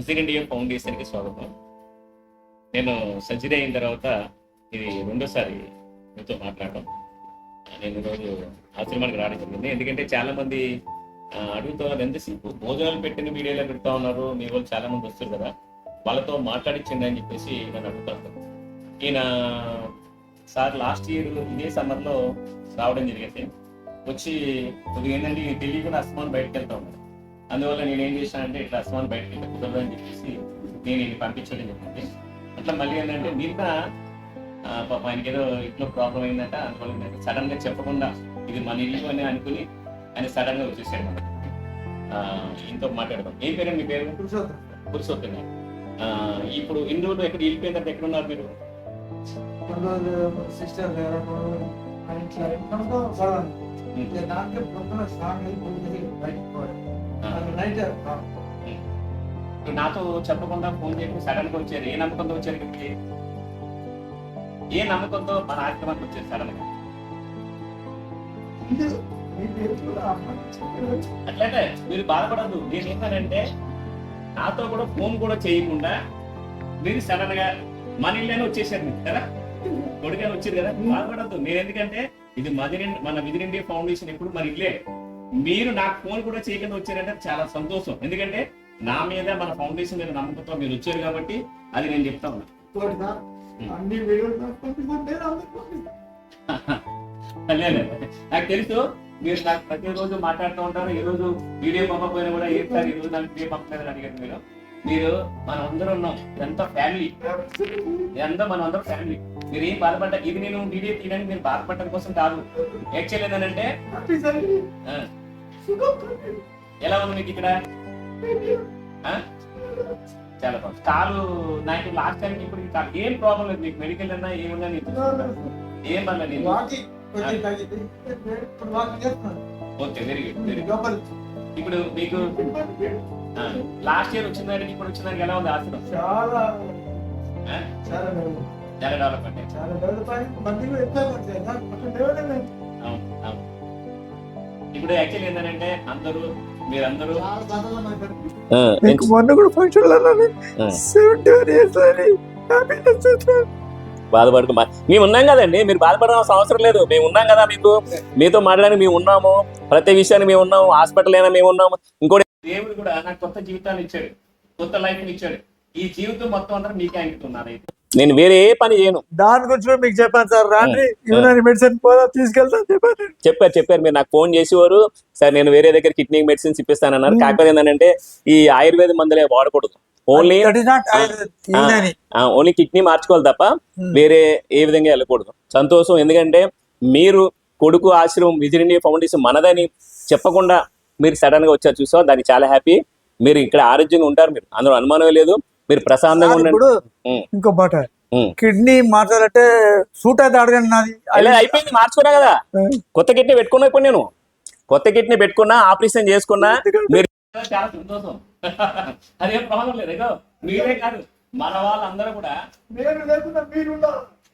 Visit India ఫౌండేషన్కి స్వాగతం. నేను సర్జరీ అయిన తర్వాత ఇది రెండోసారి మీతో మాట్లాడటం. నేను ఈరోజు ఆశ్రమానికి రావడం జరిగింది. ఎందుకంటే చాలామంది అడుగుతున్నారు, ఎంతసేపు భోజనాలు పెట్టిన వీడియోలో పెడతా ఉన్నారు, మీ వాళ్ళు చాలామంది వస్తారు కదా, వాళ్ళతో మాట్లాడించండి అని చెప్పేసి నన్ను అడుగుతాను. ఈయన సార్ లాస్ట్ ఇయర్ ఇదే సమ్మర్లో రావడం జరిగింది. వచ్చి కొద్దిగా ఏంటంటే తెలియకుండా అస్మాన్ బయటకు వెళ్తా ఉన్నాను. అందువల్ల నేను ఏం చేశానంటే ఇట్లా అస్మాన్ బయటకి వెళ్తే కుదరదు అని చెప్పేసి నేను ఈయన పంపించడం జరిగింది. అట్లా మళ్ళీ ఏంటంటే నిన్న పాప ఆయనకి ఏదో ఇంట్లో ప్రాబ్లం అయిందంట. అందువల్ల ఏంటంటే సడన్ గా చెప్పకుండా ఇది మన ఇల్లు అని అనుకుని ఆయన సడన్ గా వచ్చేసాడు. మనకి ఈయనతో మాట్లాడదాం. ఏం పేరు మీ పేరు? పురుషోత్తం. ఇప్పుడు ఇన్ని రోజులు ఎక్కడ వెళ్ళిపోయిందంటే ఎక్కడ ఉన్నారు మీరు? నాతో చెప్పకుండా ఫోన్ చేసి సడన్ గా వచ్చారు. ఏ నమ్మకంతో వచ్చారు ఇక్కడికి? ఏ నమ్మకంతో మన ఆశ్రమానికి వచ్చారు సడన్ గా? అట్లయితే మీరు బాధపడద్దు. నేను ఏంటంటే నాతో కూడా ఫోన్ కూడా చేయకుండా మీరు సడన్ గా మన ఇల్లు వచ్చేసారు మీరు కదా, కొడుగా వచ్చారు కదా, బాధపడద్దు. నేను ఎందుకంటే ఇది మన విజిట్ ఇండియా ఫౌండేషన్ ఎప్పుడు మన ఇల్లే. మీరు నాకు ఫోన్ కూడా చేయకుండా వచ్చారంటే చాలా సంతోషం. ఎందుకంటే నా మీద మన ఫౌండేషన్ మీద నమ్మకంతో మీరు వచ్చారు కాబట్టి అది నేను చెప్తా ఉన్నా. నాకు తెలుసు మీరు నాకు ప్రతిరోజు మాట్లాడుతూ ఉంటారు. ఈ రోజు వీడియో పంపకపోయినా కూడా ఏ సార్ ఈ రోజు నాకు వీడియో పంపలేదని అడిగారు మీరు. మనం అందరూ ఉన్నాం, ఇదంతా ఫ్యామిలీ, ఇదంతా మనం అందరం ఫ్యామిలీ. మీరు ఏం బాధపడ్డా, ఇది నేను వీడియో తీయడానికి మీరు బాధపడటం కోసం కాదు. యాక్చువల్ ఏంటంటే ఎలా ఉంది మీకు ఇక్కడ? చాలా బాగుంది. కాలు నాకు లాస్ట్ టైం ఇప్పుడు ఏం ప్రాబ్లం లేదు. మీకు మెడికల్ అన్నా ఏమన్నా ఏం పర్లేదు. Okay, very good, very good. ఇప్పుడు మీకు లాస్ట్ ఇయర్ వచ్చిందానికి ఇప్పుడు వచ్చిందానికి ఎలా ఉంది ఆశ్రమం? చాలా డెవలప్మెంట్. అవును అవును. ఇప్పుడు యాక్చువల్ ఏంటంటే అందరూ మీరందరూ మొన్న కూడా ఫంక్షన్ బాధపడుకు మేము ఉన్నాం కదండి. మీరు బాధపడాల్సిన అవసరం లేదు. మేము ఉన్నాం కదా, మీకు మీతో మాట్లాడడానికి మేము ఉన్నాము. ప్రతి విషయాన్ని మేము ఉన్నాము. హాస్పిటల్ అయినా మేము ఉన్నాము. ఇంకోటి దేవుడు కూడా నాకు కొత్త జీవితాన్ని ఇచ్చాడు, కొత్త లైఫ్ ఇచ్చాడు. ఈ జీవితం మొత్తం అందరూ మీకే అంకితున్నాను. నేను వేరే ఏ పని చేయను. దాని గురించి మీకు చెప్పాను సార్. రాండి మెడిసిన్ తీసుకెళ్తాను చెప్పారు. మీరు నాకు ఫోన్ చేసేవారు, సార్ నేను వేరే దగ్గర కిడ్నీ మెడిసిన్స్ ఇప్పిస్తానన్నారు. కాకపోతే ఏంటంటే ఈ ఆయుర్వేద మందులే వాడకూడదు. ఓన్లీ కిడ్నీ మార్చుకోవాలి తప్ప వేరే ఏ విధంగా వెళ్ళకూడదు. సంతోషం. ఎందుకంటే మీరు కొడుకు ఆశ్రమం విజిట్ ఇండియా ఫౌండేషన్ మనదని చెప్పకుండా మీరు సడన్ గా వచ్చారు చూసా, దానికి చాలా హ్యాపీ. మీరు ఇక్కడ ఆరోగ్యంగా ఉంటారు, మీరు అందులో అనుమానం లేదు. మీరు ప్రశాంతంగా ఉండండి. ఇంకో మాట, కిడ్నీ మార్చాలంటే సూట్ అయితే అడగండి. నాది అయిపోయింది, మార్చుకున్నా కదా. కొత్త కిడ్నీ పెట్టుకున్నా. ఇప్పుడు నేను కొత్త కిడ్నీ పెట్టుకున్నా, ఆపరేషన్ చేసుకున్నా. మీరు చాలా సంతోషం. అదేం ప్రాబ్లం లేదు. మీరే కాదు, మన వాళ్ళందరూ కూడా.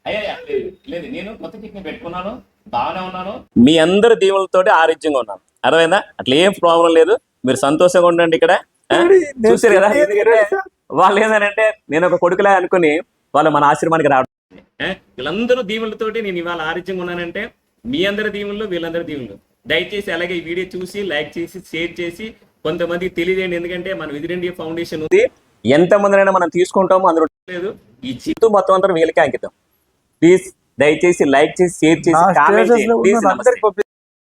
అయ్యా లేదు, నేను కొత్త కిడ్నీ పెట్టుకున్నాను, బాగానే ఉన్నాను. మీ అందరి దీవులతోటి ఆరోగ్యంగా ఉన్నాను. అర్థమైందా? అట్లా ఏం ప్రాబ్లం లేదు. మీరు సంతోషంగా ఉండండి. ఇక్కడ చూసారు కదా, ఎందుకంటే వాళ్ళు ఏంటంటే నేను ఒక కొడుకులా అనుకుని వాళ్ళు మన ఆశ్రమానికి రావడం. వీళ్ళందరూ దీవులతోటి నేను ఇవాళ ఆరోగ్యంగా ఉన్నానంటే మీ అందరి దీవులు, వీళ్ళందరి దీవులు. దయచేసి అలాగే ఈ వీడియో చూసి లైక్ చేసి షేర్ చేసి కొంతమందికి తెలియజేయండి. ఎందుకంటే మన విజిట్ ఇండియా ఫౌండేషన్ ఉంది, ఎంతమందినైనా మనం తీసుకుంటాము, అందులో లేదు. ఈ జీవితం మొత్తం అందరూ వీళ్ళకే అంకితం. ప్లీజ్ దయచేసి లైక్ చేసి షేర్ చేసి